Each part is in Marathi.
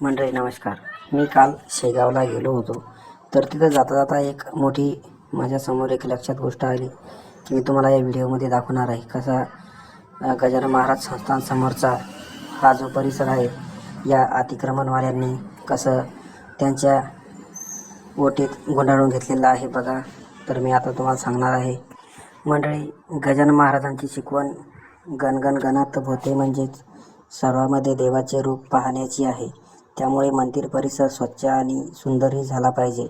मंडळी नमस्कार. मी काल शेगावला गेलो होतो. तर तिथं जाता जाता एक मोठी माझ्यासमोर एक लक्षात गोष्ट आली की मी तुम्हाला या व्हिडिओमध्ये दाखवणार आहे. कसा गजानन महाराज संस्थान समोरचा हा जो परिसर आहे, या अतिक्रमणवाल्यांनी कसं त्यांच्या ओटीत गुंडाळून घेतलेला आहे बघा. तर मी आता तुम्हाला सांगणार आहे. मंडळी, गजानन महाराजांची शिकवण गणगण गणात होते, म्हणजेच सर्वांमध्ये देवाचे रूप पाहण्याची आहे. त्यामुळे मंदिर परिसर स्वच्छ आणि सुंदरही झाला पाहिजे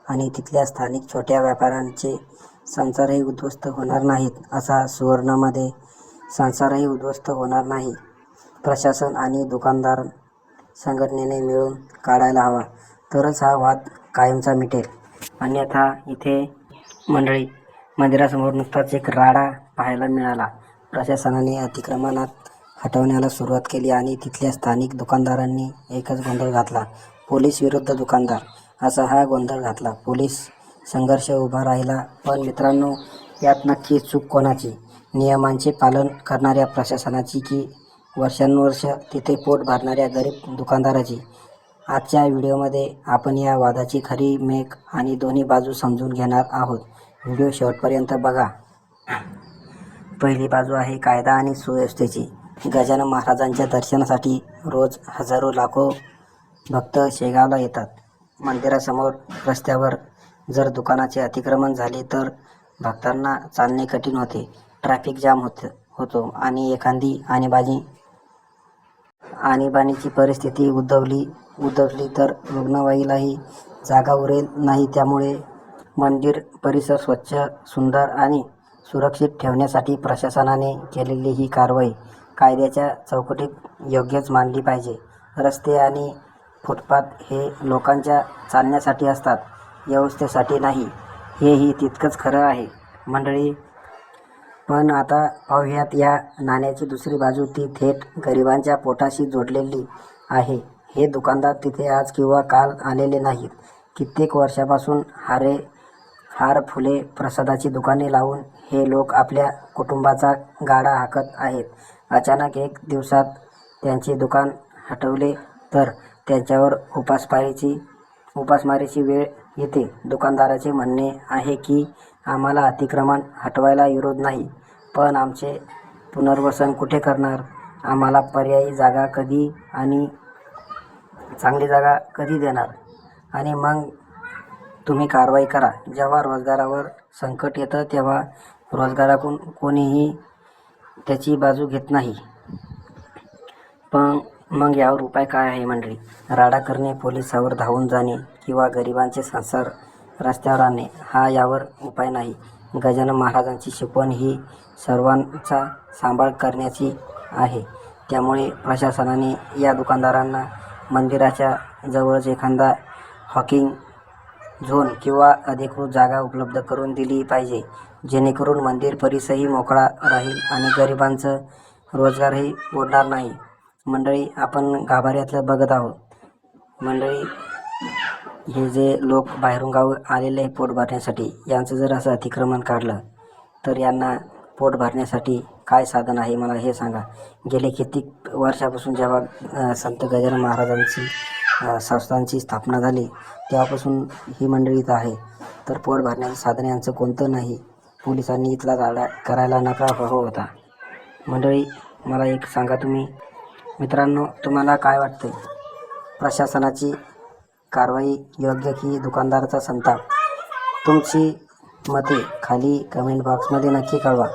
आणि तिथल्या स्थानिक छोट्या व्यापाऱ्यांचे संसारही उद्ध्वस्त होणार नाहीत. असा सुवर्णमध्ये संसारही उद्ध्वस्त होणार नाही. प्रशासन आणि दुकानदार संघटनेने मिळून काढायला हवा, तरच हा वाद कायमचा मिटेल. अन्यथा इथे मंडळी मंदिरासमोर नुकताच एक राडा पाहायला मिळाला. प्रशासनाने अतिक्रमणात हटवण्याला सुरुवात केली आणि तिथल्या स्थानिक दुकानदारांनी एकच गोंधळ घातला. पोलीस विरुद्ध दुकानदार असा हा गोंधळ घातला. पोलीस संघर्ष उभा राहिला. पण मित्रांनो, यात नक्की चूक कोणाची? नियमांचे पालन करणाऱ्या प्रशासनाची की वर्षानुवर्ष तिथे पोट भरणाऱ्या गरीब दुकानदाराची? आजच्या व्हिडिओमध्ये आपण या वादाची खरी मेक आणि दोन्ही बाजू समजून घेणार आहोत. व्हिडिओ शेवटपर्यंत बघा. पहिली बाजू आहे कायदा आणि सुव्यवस्थेची. गजानन महाराजांच्या दर्शनासाठी रोज हजारो लाखो भक्त शेगावला येतात. मंदिरासमोर रस्त्यावर जर दुकानाचे अतिक्रमण झाले तर भक्तांना चालणे कठीण होते, ट्रॅफिक जाम होतो आणि एखादी आणीबाणीची परिस्थिती उद्भवली तर रुग्णवाहिकेलाही जागा उरेल नाही. त्यामुळे मंदिर परिसर स्वच्छ, सुंदर आणि सुरक्षित ठेवण्यासाठी प्रशासनाने केलेली ही कारवाई कायद्याच्या चौकटीत योग्यच मानली पाहिजे. रस्ते आणि फुटपाथ हे लोकांच्या चालण्यासाठी असतात, व्यवस्थेसाठी नाही, हेही तितकंच खरं आहे मंडळी. पण आता पाहूयात या नाण्याची दुसरी बाजू. ती थेट गरिबांच्या पोटाशी जोडलेली आहे. हे दुकानदार तिथे आज किंवा काल आलेले नाहीत. कित्येक वर्षापासून हार, फुले, प्रसादाची दुकाने लावून हे लोक आपल्या कुटुंबाचा गाडा हाकत आहेत. अचानक एक दिवसात त्यांचे दुकान हटवले तर त्यांच्यावर उपासमारीची वेळ येते. दुकानदाराचे म्हणणे आहे की आम्हाला अतिक्रमण हटवायला विरोध नाही, पण आमचे पुनर्वसन कुठे करणार? आम्हाला पर्यायी जागा कधी आणि चांगली जागा कधी देणार? आणि मग तुम्ही कारवाई करा. जेव्हा रोजगारावर संकट येतं तेव्हा रोजगारातून कोणीही त्याची बाजू घेत नाही. पण मग यावर उपाय काय आहे मंडळी? राडा करणे, पोलिसावर धावून जाणे किंवा गरिबांचे संसार रस्त्यावर आणणे हा यावर उपाय नाही. गजानन महाराजांची शिकवण ही सर्वांचा सांभाळ करण्याची आहे. त्यामुळे प्रशासनाने या दुकानदारांना मंदिराच्या जवळच एखादा हॉकिंग झोन किंवा अधिकृत जागा उपलब्ध करून दिली पाहिजे, जेणेकरून मंदिर परिसरही मोकळा राहील आणि गरिबांचं रोजगारही बुडणार नाही. मंडळी, आपण गाभाऱ्यातलं बघत आहोत. मंडळी, हे जे लोक बाहेरून गाव आलेले आहे पोट भरण्यासाठी, यांचं जर असं अतिक्रमण काढलं तर यांना पोट भरण्यासाठी काय साधन आहे मला हे सांगा. गेले कित्येक वर्षापासून जेव्हा संत गजानन महाराजांची संस्थांची स्थापना झाली तेव्हापासून ही मंडळी इथं आहे. तर पोट भरण्याचं साधन यांचं कोणतं नाही. पोलिसांनी इथला राडा करायला नकार होता. मंडळी, मला एक सांगा तुम्ही मित्रांनो, तुम्हाला काय वाटतंय? प्रशासनाची कारवाई योग्य की दुकानदाराचा संताप? तुमची मते खाली कमेंट बॉक्समध्ये नक्की कळवा.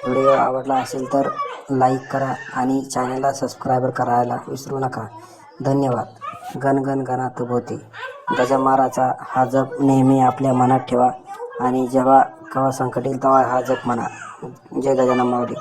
व्हिडिओ आवडला असेल तर लाईक करा आणि चॅनलला सबस्क्राईब करायला विसरू नका. धन्यवाद. गणगण गणात भोवती गजानन महाराजचा हा जप नेहमी आपल्या मनात ठेवा आणि जेव्हा केव्हा संकट येईल तेव्हा हा जप म्हणा. जय गजानन माऊली.